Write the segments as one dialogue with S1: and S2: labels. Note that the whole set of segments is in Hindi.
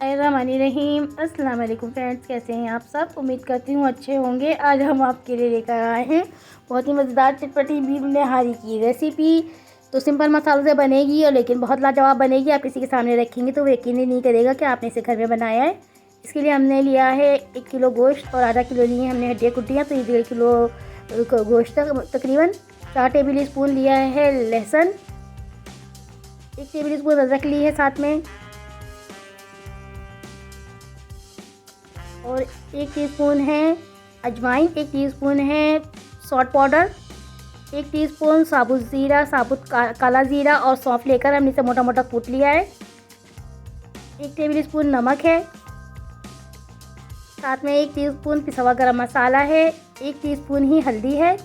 S1: बिस्मिल्लाहिर्रहमानिर्रहीम। अस्सलाम वालेकुम फ्रेंड्स, कैसे हैं आप सब। उम्मीद करती हूँ अच्छे होंगे। आज हम आपके लिए लेकर आए हैं बहुत ही मज़ेदार चटपटी बीफ निहारी की रेसिपी। तो सिंपल मसालों से बनेगी और लेकिन बहुत लाजवाब बनेगी। आप किसी के सामने रखेंगे तो वो यकीन ही नहीं करेगा कि आपने इसे घर में बनाया है। इसके लिए हमने लिया है 1 किलो गोश्त और आधा किलो लिए हमने हड्डियाँ कुट्टियाँ, तो ये 1.5 किलो गोश्त तकरीबन। 4 टेबल स्पून लिया है लहसुन, 1 टेबल स्पून अदरक ली है साथ में, और 1 टीस्पून है अजवाइन, 1 टीस्पून है सॉल्ट पाउडर, 1 टीस्पून साबुत ज़ीरा, काला ज़ीरा और सौंफ लेकर हमने इसे मोटा मोटा कूट लिया है। 1 टेबल स्पून नमक है, साथ में 1 टीस्पून पिसा हुआ गरम मसाला है, 1 टीस्पून ही हल्दी है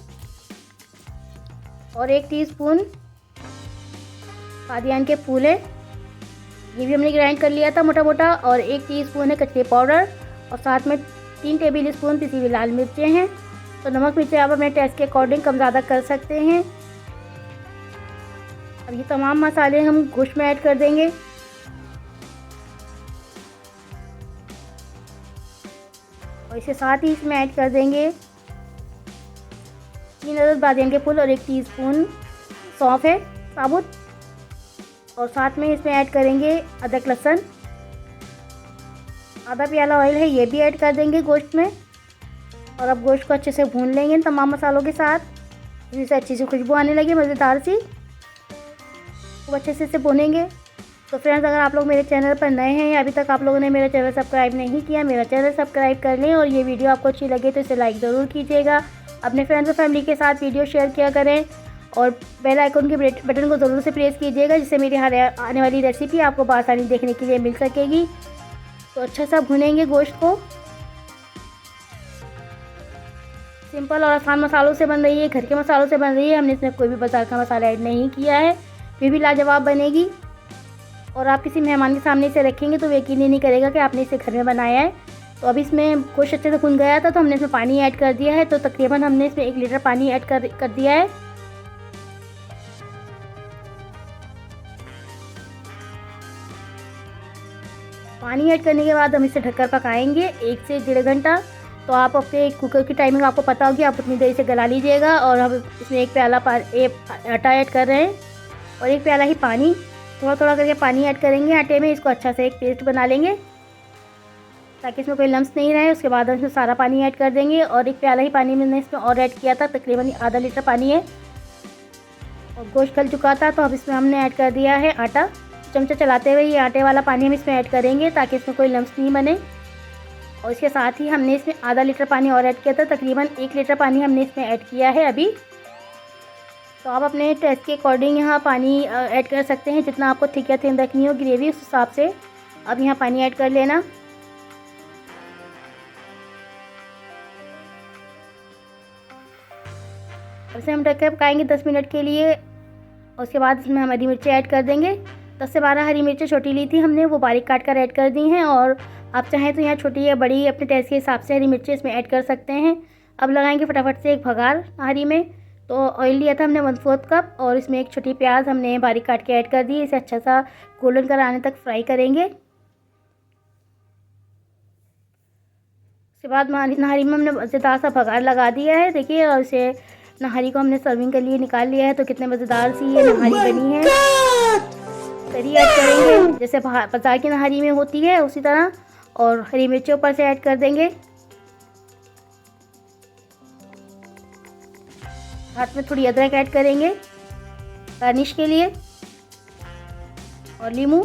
S1: और 1 टीस्पून बादियान के फूल है, ये भी हमने ग्राइंड कर लिया था मोटा मोटा, और 1 टीस्पून है कचरी पाउडर और साथ में 3 टेबल स्पून पिसी हुई लाल मिर्चें हैं। तो नमक मिर्चें आप अपने टेस्ट के अकॉर्डिंग कम ज़्यादा कर सकते हैं। अब ये तमाम मसाले हम गोश्त में ऐड कर देंगे। और इसके साथ ही इसमें ऐड कर देंगे 3 अदद बादियान के फूल और 1 टीस्पून सौंफ है साबुत, और साथ में इसमें ऐड करेंगे अदरक लहसुन, आधा प्याला ऑयल है, ये भी ऐड कर देंगे गोश्त में। और अब गोश्त को अच्छे से भून लेंगे तमाम मसालों के साथ, जिससे अच्छी सी खुशबू आने लगी मज़ेदार सी। तो अच्छे से इसे भूनेंगे। तो फ्रेंड्स, अगर आप लोग मेरे चैनल पर नए हैं या अभी तक आप लोगों ने मेरा चैनल सब्सक्राइब नहीं किया, मेरा चैनल सब्सक्राइब कर लें, और ये वीडियो आपको अच्छी लगे तो इसे लाइक ज़रूर कीजिएगा। अपने फ्रेंड्स और फैमिली के साथ वीडियो शेयर किया करें और बेल आइकन के बटन को ज़रूर से प्रेस कीजिएगा, जिससे मेरी हर आने वाली रेसिपी आपको बआसानी देखने के लिए मिल सकेगी। तो अच्छा सा भुनेंगे गोश्त को। सिंपल और आसान मसालों से बन रही है, घर के मसालों से बन रही है, हमने इसमें कोई भी बाजार का मसाला ऐड नहीं किया है, फिर भी लाजवाब बनेगी। और आप किसी मेहमान के सामने इसे रखेंगे तो वो यकीन ही नहीं करेगा कि आपने इसे घर में बनाया है। तो अब इसमें गोश्त अच्छे से भुन गया था, तो हमने इसमें पानी ऐड कर दिया है। तो तकरीबन हमने इसमें 1 लीटर पानी ऐड कर दिया है। पानी ऐड करने के बाद हम इसे ढककर पकाएंगे 1 से 1.5 घंटा। तो आप अपने कुकर की टाइमिंग आपको पता होगी, आप उतनी देर से गला लीजिएगा। और हम इसमें 1 प्याला आटा ऐड कर रहे हैं और 1 प्याला ही पानी, थोड़ा थोड़ा करके पानी ऐड करेंगे आटे में। इसको अच्छा से एक पेस्ट बना लेंगे ताकि इसमें कोई लम्स नहीं रहे। उसके बाद हम इसमें सारा पानी ऐड कर देंगे, और 1 प्याला ही पानी मैंने इसमें और ऐड किया था, तकरीबन आधा लीटर पानी है। और गोश्त गल चुका था, तो अब इसमें हमने ऐड कर दिया है आटा। चमचा चलाते हुए ये आटे वाला पानी हम इसमें ऐड करेंगे ताकि इसमें कोई लम्स नहीं बने। और इसके साथ ही हमने इसमें आधा लीटर पानी और ऐड किया था, तकरीबन 1 लीटर पानी हमने इसमें ऐड किया है अभी। तो आप अपने टेस्ट के अकॉर्डिंग यहाँ पानी ऐड कर सकते हैं, जितना आपको थिक या थिन रखनी हो ग्रेवी, उस हिसाब से अब यहाँ पानी ऐड कर लेना। इसे हम ढक कर पकाएंगे 10 मिनट के लिए। और उसके बाद इसमें हम हरी मिर्ची ऐड कर देंगे। 10 से 12 हरी मिर्चें छोटी ली थी हमने, वो बारीक काट कर ऐड कर दी हैं। और आप चाहें तो यहाँ छोटी या बड़ी अपने टेस्ट के हिसाब से हरी मिर्चें इसमें ऐड कर सकते हैं। अब लगाएंगे फटाफट से एक भगार हरी में। तो ऑयल लिया था हमने 1/4 कप, और इसमें एक छोटी प्याज हमने बारीक काट के ऐड कर दी। इसे अच्छा सा गोल्डन कलर आने तक फ्राई करेंगे। उसके बाद नहारी में हमने मज़ेदार सा भगार लगा दिया है, देखिए। और इसे नहारी को हमने सर्विंग के लिए निकाल लिया है। तो कितने मज़ेदार सी ये नहारी बनी है। तरी ऐड करेंगे जैसे बाजार की नहारी में होती है उसी तरह, और हरी मिर्ची ऊपर से ऐड कर देंगे। साथ में थोड़ी अदरक ऐड करेंगे गार्निश के लिए, और लीमू।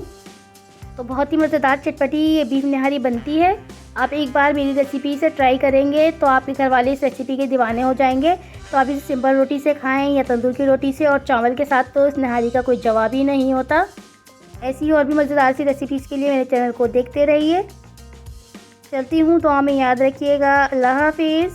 S1: तो बहुत ही मज़ेदार चटपटी ये बीफ निहारी बनती है। आप एक बार मेरी रेसिपी से ट्राई करेंगे तो आपके घर वाले इस रेसिपी के दीवाने हो जाएंगे। तो आप इसे सिंपल रोटी से खाएं या तंदूर की रोटी से, और चावल के साथ तो इस निहारी का कोई जवाब ही नहीं होता। ऐसी और भी मज़ेदार सी रेसिपीज़ के लिए मेरे चैनल को देखते रहिए। चलती हूँ, तो हमें याद रखिएगा। अल्लाह हाफिज़।